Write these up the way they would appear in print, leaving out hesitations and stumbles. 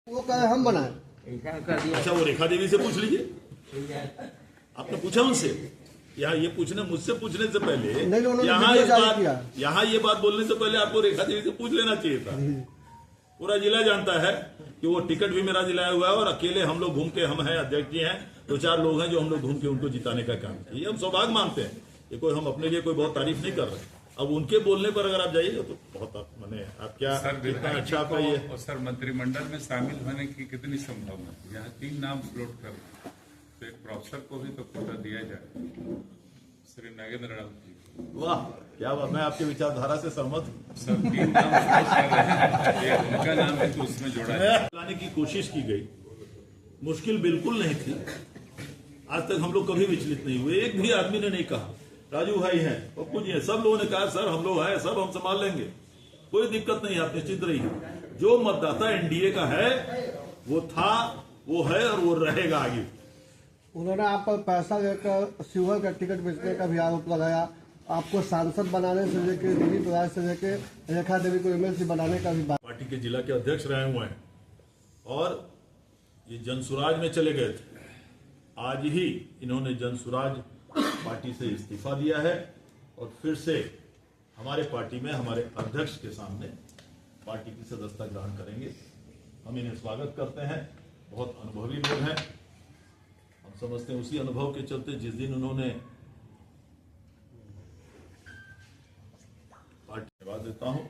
वो कहे हम बनाए। अच्छा, वो रेखा देवी से पूछ लीजिए, आपने पूछा उनसे? यहाँ ये पूछने मुझसे पूछने से पहले नहीं, उन्होंने यहाँ वीडियो इस जारी बात किया। यहाँ ये बात बोलने से पहले आपको रेखा देवी से पूछ लेना चाहिए था। पूरा जिला जानता है कि वो टिकट भी मेरा दिलाया हुआ है और अकेले हम लोग घूम के, हम हैं अध्यक्ष जी हैं, 2-4 लोग हैं जो हम लोग घूम के उनको जिताने का काम किया। ये हम सौभाग्य मानते हैं, ये कोई हम अपने लिए कोई बहुत तारीफ नहीं कर रहे। अब उनके बोलने पर अगर आप जाइएगा तो बहुत मैंने आप क्या कितना अच्छा आपका ये। और सर मंत्रिमंडल में शामिल होने की कितनी संभावना है? यहाँ 3 नाम फ्लोट कर रहे हैं, तो एक प्रोफेसर को भी तो कोटा दिया जाए, श्री नागेंद्र राउत जी। वाह, क्या बात, मैं आपके विचारधारा से सहमत हूँ। सब 3 नाम फ्लोट कर रहे हैं, एक उनका नाम है तो उसमें जोड़ा है। लाने की कोशिश की गई, मुश्किल बिल्कुल नहीं थी। आज तक हम लोग कभी विचलित नहीं हुए, एक भी आदमी ने नहीं कहा राजू भाई हैं, पप्पू जी हैं, सब लोगों ने कहा सर हम लोग हैं, सब हम संभाल लेंगे, कोई दिक्कत नहीं, आप निश्चिंत रहिए। जो मतदाता एनडीए का है वो था, वो है और वो रहेगा आगे। उन्होंने आप पर पैसा लेकर शिवहर का टिकट बेचने का भी आरोप लगाया, आपको सांसद बनाने से लेकर दिलीप राय से लेकर रेखा देवी को एमएलसी बनाने का भी बात। पार्टी के जिला के अध्यक्ष रहे हुए हैं और ये जनसुराज में चले गए थे। आज ही इन्होंने जनसुराज पार्टी से इस्तीफा दिया है और फिर से हमारे पार्टी में हमारे अध्यक्ष के सामने पार्टी की सदस्यता ग्रहण करेंगे। हम इन्हें स्वागत करते हैं, बहुत अनुभवी लोग हैं। हम समझते हैं उसी अनुभव के चलते जिस दिन उन्होंने पार्टी धन्यवाद देता हूं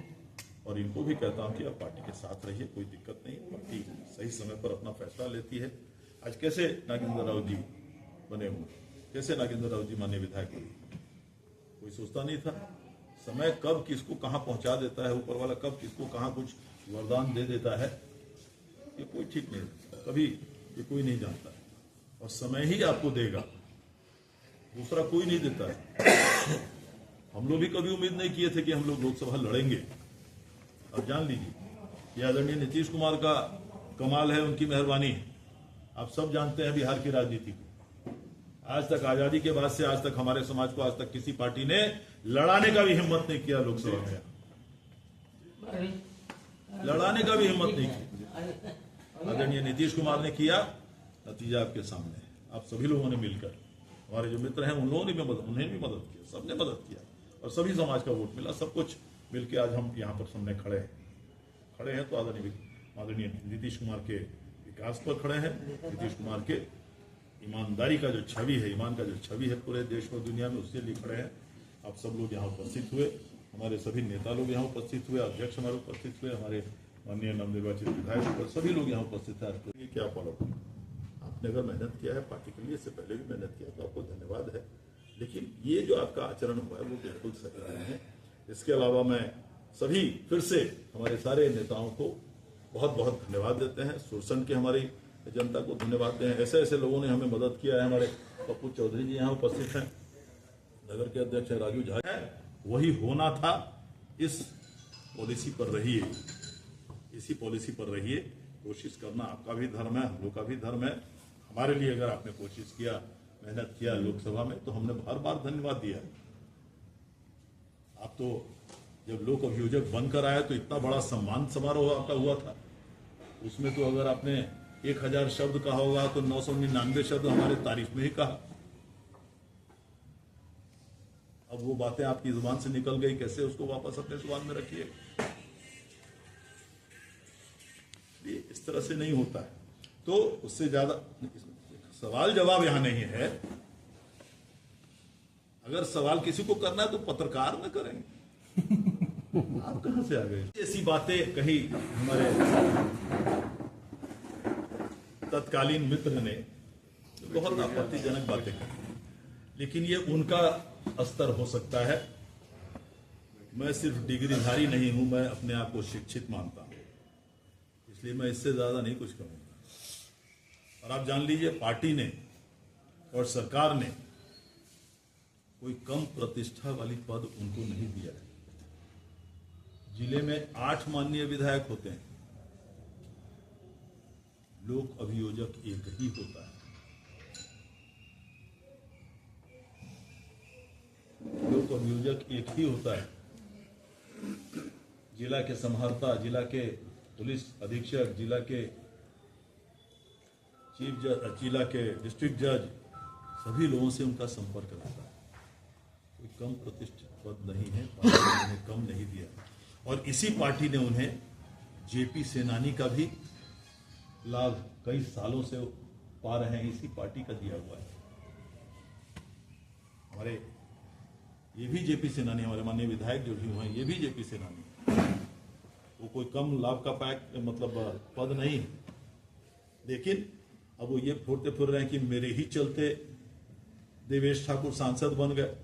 और इनको भी कहता हूं कि आप पार्टी के साथ रहिए, कोई दिक्कत नहीं, पार्टी सही समय पर अपना फैसला लेती है। आज कैसे नागेंद्र राउत जी बने हुए, कैसे नागेंद्र राउत जी माननीय विधायक बने, कोई सोचता नहीं था। समय कब किसको कहां पहुंचा देता है, ऊपर वाला कब किसको कहां कुछ वरदान दे देता है, ये कोई ठीक नहीं, कभी ये कोई नहीं जानता है और समय ही आपको देगा, दूसरा कोई नहीं देता है। हम लोग भी कभी उम्मीद नहीं किए थे कि हम लोग लोकसभा लड़ेंगे। अब जान लीजिए, ये आदरणीय नीतीश कुमार का कमाल है, उनकी मेहरबानी है। आप सब जानते हैं बिहार की राजनीति को, आज तक आजादी के बाद से आज तक हमारे समाज को आज तक किसी पार्टी ने लड़ाने का भी हिम्मत नहीं किया, लोकसभा में लड़ाने का भी हिम्मत नहीं किया। आदरणीय नीतीश कुमार ने किया, नतीजा आपके सामने है। आप सभी लोगों ने मिलकर, हमारे जो मित्र हैं उन लोगों ने भी उन्हें भी मदद किया, सबने मदद किया और सभी समाज का वोट मिला, सब कुछ मिलकर आज हम यहाँ पर सामने खड़े हैं। तो आदरणीय नीतीश कुमार के विकास पर खड़े हैं, नीतीश कुमार के ईमानदारी का जो छवि है, ईमान का जो छवि है पूरे देश और दुनिया में, उसके लिए खड़े हैं। आप सब लोग यहाँ उपस्थित हुए, हमारे सभी नेता लोग यहाँ उपस्थित हुए, अध्यक्ष हमारे उपस्थित हुए, हमारे माननीय नवनिर्वाचित विधायक, सभी लोग यहाँ उपस्थित है। आपको क्या फॉलो, आपने अगर मेहनत किया है पार्टी के लिए, इससे पहले भी मेहनत किया तो आपको धन्यवाद है, लेकिन ये जो आपका आचरण हुआ है वो बिल्कुल सही नहीं है। इसके अलावा मैं सभी फिर से हमारे सारे नेताओं को बहुत बहुत धन्यवाद देते हैं, सुरसंड के हमारी जनता को धन्यवाद दें। ऐसे ऐसे लोगों ने हमें मदद किया है। हमारे पप्पू चौधरी जी यहाँ उपस्थित हैं, नगर के अध्यक्ष है राजू झा, वही होना था। इस पॉलिसी पर रहिए, इसी पॉलिसी पर रहिए, कोशिश करना आपका भी धर्म है, हम लोग का भी धर्म है। हमारे लिए अगर आपने कोशिश किया, मेहनत किया लोकसभा में, तो हमने हर बार धन्यवाद दिया। आप तो जब लोक अभियोजक बनकर आए तो इतना बड़ा सम्मान समारोह आपका हुआ था, उसमें तो अगर आपने 1000 शब्द कहा होगा तो 999 शब्द हमारे तारीफ में ही कहा। अब वो बातें आपकी जुबान से निकल गई, कैसे उसको वापस अपने जुबान में रखिए। इस तरह से नहीं होता है। तो उससे ज्यादा सवाल जवाब यहां नहीं है। अगर सवाल किसी को करना है तो पत्रकार में करेंगे। आप कहां से आ गए? ऐसी बातें कही हमारे तत्कालीन मित्र ने, बहुत आपत्तिजनक बातें कही, लेकिन ये उनका स्तर हो सकता है। मैं सिर्फ डिग्रीधारी नहीं हूं, मैं अपने आप को शिक्षित मानता हूं, इसलिए मैं इससे ज्यादा नहीं कुछ कहूंगा। और आप जान लीजिए, पार्टी ने और सरकार ने कोई कम प्रतिष्ठा वाली पद उनको नहीं दिया है। जिले में 8 माननीय विधायक होते हैं, लोक अभियोजक एक ही होता है। लोक अभियोजक एक ही होता है। जिला के समाहर्ता, जिला के पुलिस अधीक्षक, जिला के चीफ जज, जिला के डिस्ट्रिक्ट जज, सभी लोगों से उनका संपर्क रहता है। कोई कम प्रतिष्ठित पद नहीं है, पार्टी ने उन्हें कम नहीं दिया। और इसी पार्टी ने उन्हें जेपी सेनानी का भी लाभ कई सालों से पा रहे हैं, इसी पार्टी का दिया हुआ है। हमारे ये भी जेपी सेनानी, हमारे माननीय विधायक जो भी हुए हैं, ये भी जेपी सेनानी, वो कोई कम लाभ का मतलब पद नहीं। लेकिन अब वो ये फोड़ते फिर रहे हैं कि मेरे ही चलते देवेश ठाकुर सांसद बन गए,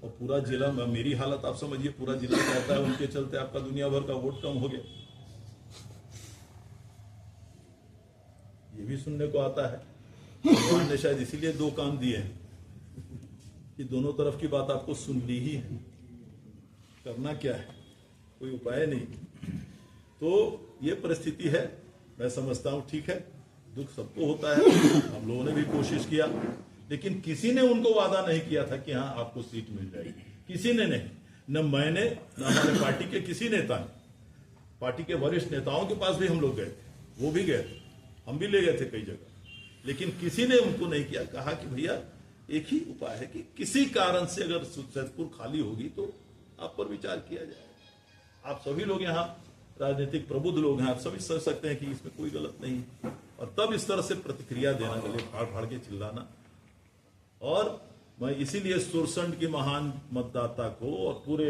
और पूरा जिला, मेरी हालत आप समझिए, पूरा जिला कहता है उनके चलते आपका दुनिया भर का वोट कम हो गया। ये भी सुनने को आता है। भगवान ने शायद इसीलिए 2 कान दिए हैं कि दोनों तरफ की बात आपको सुन ली ही है। करना क्या है, कोई उपाय नहीं। तो ये परिस्थिति है। मैं समझता हूं ठीक है, दुख सबको होता है, हम लोगों ने भी कोशिश किया, लेकिन किसी ने उनको वादा नहीं किया था कि हाँ आपको सीट मिल जाएगी। किसी ने नहीं, न मैंने, न हमारे पार्टी के किसी नेता ने। पार्टी के वरिष्ठ नेताओं के पास भी हम लोग गए थे, वो भी गए थे, हम भी ले गए थे कई जगह, लेकिन किसी ने उनको नहीं किया। कहा कि भैया एक ही उपाय है कि किसी कारण से अगर सैदपुर खाली होगी तो आप पर विचार किया जाए। आप सभी लोग यहाँ राजनीतिक प्रबुद्ध लोग हैं, आप सभी समझ सकते हैं कि इसमें कोई गलत नहीं, और तब इस तरह से प्रतिक्रिया देना, गले फाड़ फाड़ के चिल्लाना। और मैं इसीलिए सुरसंड के महान मतदाता को और पूरे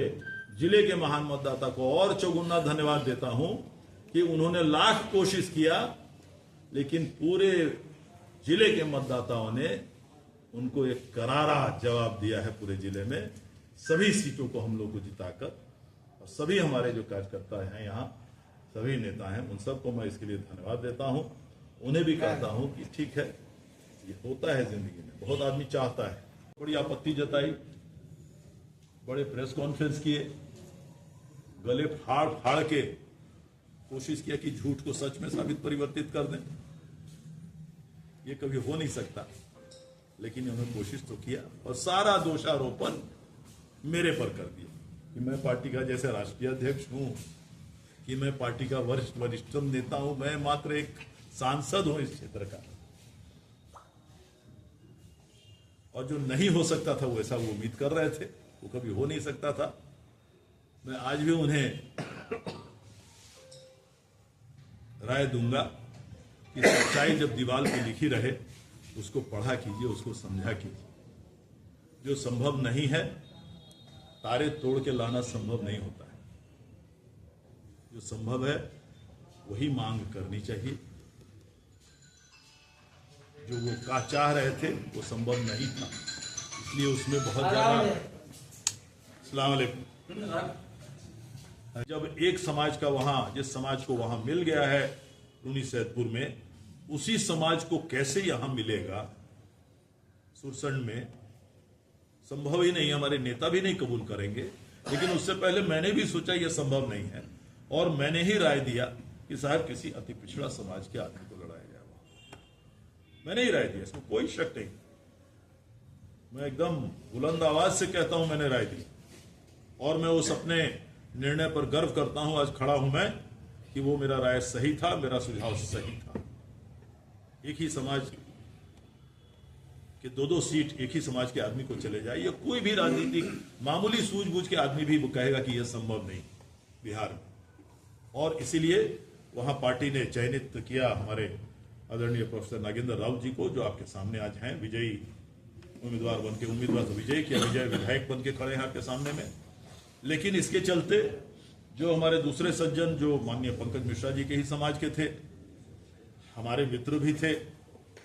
जिले के महान मतदाता को और चौगुना धन्यवाद देता हूं कि उन्होंने लाख कोशिश किया, लेकिन पूरे जिले के मतदाताओं ने उनको एक करारा जवाब दिया है। पूरे जिले में सभी सीटों को हम लोग को जिताकर, और सभी हमारे जो कार्यकर्ता हैं यहाँ, सभी नेता हैं, उन सबको मैं इसके लिए धन्यवाद देता हूं। उन्हें भी कहता हूं कि ठीक है, ये होता है जिंदगी में, बहुत आदमी चाहता है। बड़ी आपत्ति जताई, बड़े प्रेस कॉन्फ्रेंस किए, गले फाड़ फाड़ के कोशिश किया कि झूठ को सच में साबित परिवर्तित कर दें। ये कभी हो नहीं सकता, लेकिन उन्होंने कोशिश तो किया, और सारा दोषारोपण मेरे पर कर दिया कि मैं पार्टी का जैसे राष्ट्रीय अध्यक्ष हूं, कि मैं पार्टी का वरिष्ठतम नेता हूं, मैं मात्र एक सांसद हूं इस क्षेत्र का, और जो नहीं हो सकता था वैसा वो उम्मीद कर रहे थे, वो कभी हो नहीं सकता था। मैं आज भी उन्हें राय दूंगा कि सच्चाई जब दीवार पे लिखी रहे, उसको पढ़ा कीजिए, उसको समझा कीजिए। जो संभव नहीं है, तारे तोड़ के लाना संभव नहीं होता है। जो संभव है वही मांग करनी चाहिए। जो वो चाह रहे थे वो संभव नहीं था, इसलिए उसमें बहुत ज्यादा। अस्सलाम वालेकुम। जब एक समाज का वहां, जिस समाज को वहां मिल गया है रूनी सैदपुर में, उसी समाज को कैसे यहां मिलेगा सुरसंड में, संभव ही नहीं। हमारे नेता भी नहीं कबूल करेंगे। लेकिन उससे पहले मैंने भी सोचा यह संभव नहीं है, और मैंने ही राय दिया कि साहब किसी अति पिछड़ा समाज के आदमी को लड़ाया जाए। मैंने ही राय दिया, इसमें कोई शक नहीं। मैं एकदम बुलंद आवाज से कहता हूं, मैंने राय दी, और मैं उस अपने निर्णय पर गर्व करता हूं। आज खड़ा हूं मैं कि वो मेरा राय सही था, मेरा सुझाव सही था। एक ही समाज के 2-2 सीट एक ही समाज के आदमी को चले जाए, या कोई भी राजनीतिक मामूली सूझबूझ के आदमी भी वो कहेगा कि यह संभव नहीं बिहार में। और इसीलिए वहां पार्टी ने चयनित किया हमारे आदरणीय प्रोफेसर नागेंद्र राउत जी को, जो आपके सामने आज हैं, विजयी उम्मीदवार बन के, उम्मीदवार तो विजय किया, विजय विधायक बन के खड़े हैं आपके सामने में। लेकिन इसके चलते जो हमारे दूसरे सज्जन, जो माननीय पंकज मिश्रा जी के ही समाज के थे, हमारे मित्र भी थे,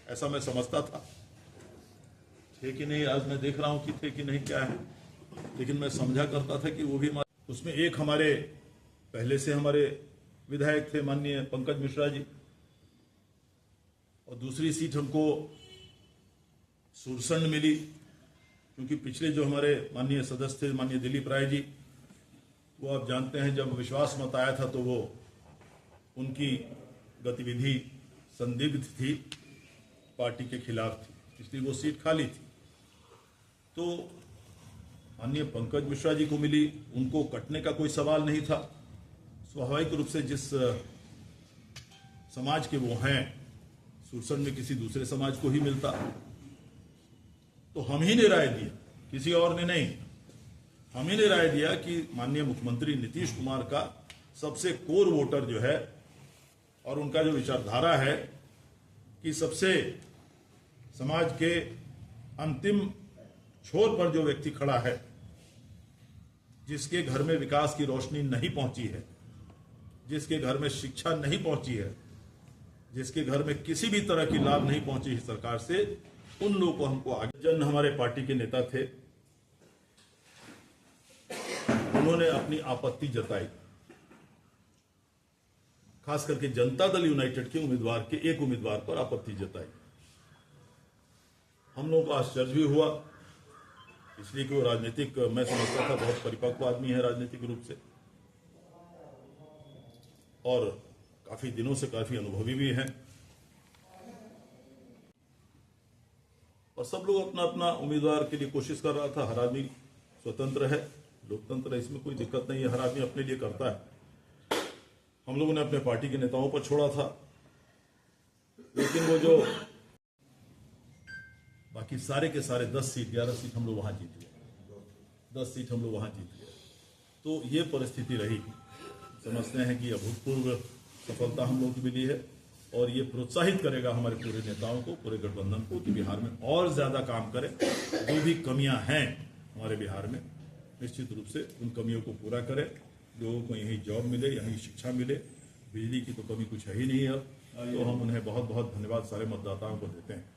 ऐसा मैं समझता था, थे कि नहीं, आज मैं देख रहा हूं कि थे कि नहीं क्या है, लेकिन मैं समझा करता था कि वो भी उसमें एक हमारे पहले से हमारे विधायक थे माननीय पंकज मिश्रा जी, और दूसरी सीट हमको सुरसंड मिली, क्योंकि पिछले जो हमारे माननीय सदस्य थे माननीय दिलीप राय जी, वो आप जानते हैं जब विश्वास मत आया था तो वो उनकी गतिविधि संदिग्ध थी, पार्टी के खिलाफ थी, इसलिए वो सीट खाली थी। तो माननीय पंकज मिश्रा जी को मिली, उनको कटने का कोई सवाल नहीं था। स्वाभाविक रूप से जिस समाज के वो हैं, सुरसंड में किसी दूसरे समाज को ही मिलता, तो हम ही ने राय दिया, किसी और ने नहीं। हम ही ने राय दिया कि माननीय मुख्यमंत्री नीतीश कुमार का सबसे कोर वोटर जो है और उनका जो विचारधारा है कि सबसे समाज के अंतिम छोर पर जो व्यक्ति खड़ा है, जिसके घर में विकास की रोशनी नहीं पहुंची है, जिसके घर में शिक्षा नहीं पहुंची है, जिसके घर में किसी भी तरह की लाभ नहीं पहुंची है सरकार से, उन लोगों को हमको आगे। जन हमारे पार्टी के नेता थे, उन्होंने अपनी आपत्ति जताई, खास करके जनता दल यूनाइटेड के उम्मीदवार के एक उम्मीदवार पर आपत्ति जताई। हम लोगों को आश्चर्य भी हुआ, इसलिए कि वो राजनीतिक, मैं समझता था बहुत परिपक्व आदमी है राजनीतिक रूप से, और काफी दिनों से काफी अनुभवी भी हैं, और सब लोग अपना अपना उम्मीदवार के लिए कोशिश कर रहा था। हर आदमी स्वतंत्र है, लोकतंत्र है, इसमें कोई दिक्कत नहीं है, हर आदमी अपने लिए करता है। हम लोगों ने अपने पार्टी के नेताओं पर छोड़ा था, लेकिन वो जो बाकी सारे के सारे 10 सीट 11 सीट हम लोग वहां जीत गए, 10 सीट हम लोग वहां जीत गए। तो ये परिस्थिति रही। समझते हैं कि अभूतपूर्व सफलता हम लोग की मिली है, और ये प्रोत्साहित करेगा हमारे पूरे नेताओं को, पूरे गठबंधन को, कि बिहार में और ज्यादा काम करें। जो भी कमियां हैं हमारे बिहार में, निश्चित रूप से उन कमियों को पूरा करें। लोगों को यहीं जॉब मिले, यहीं शिक्षा मिले, बिजली की तो कमी कुछ है ही नहीं अब। तो हम उन्हें बहुत बहुत धन्यवाद सारे मतदाताओं को देते हैं।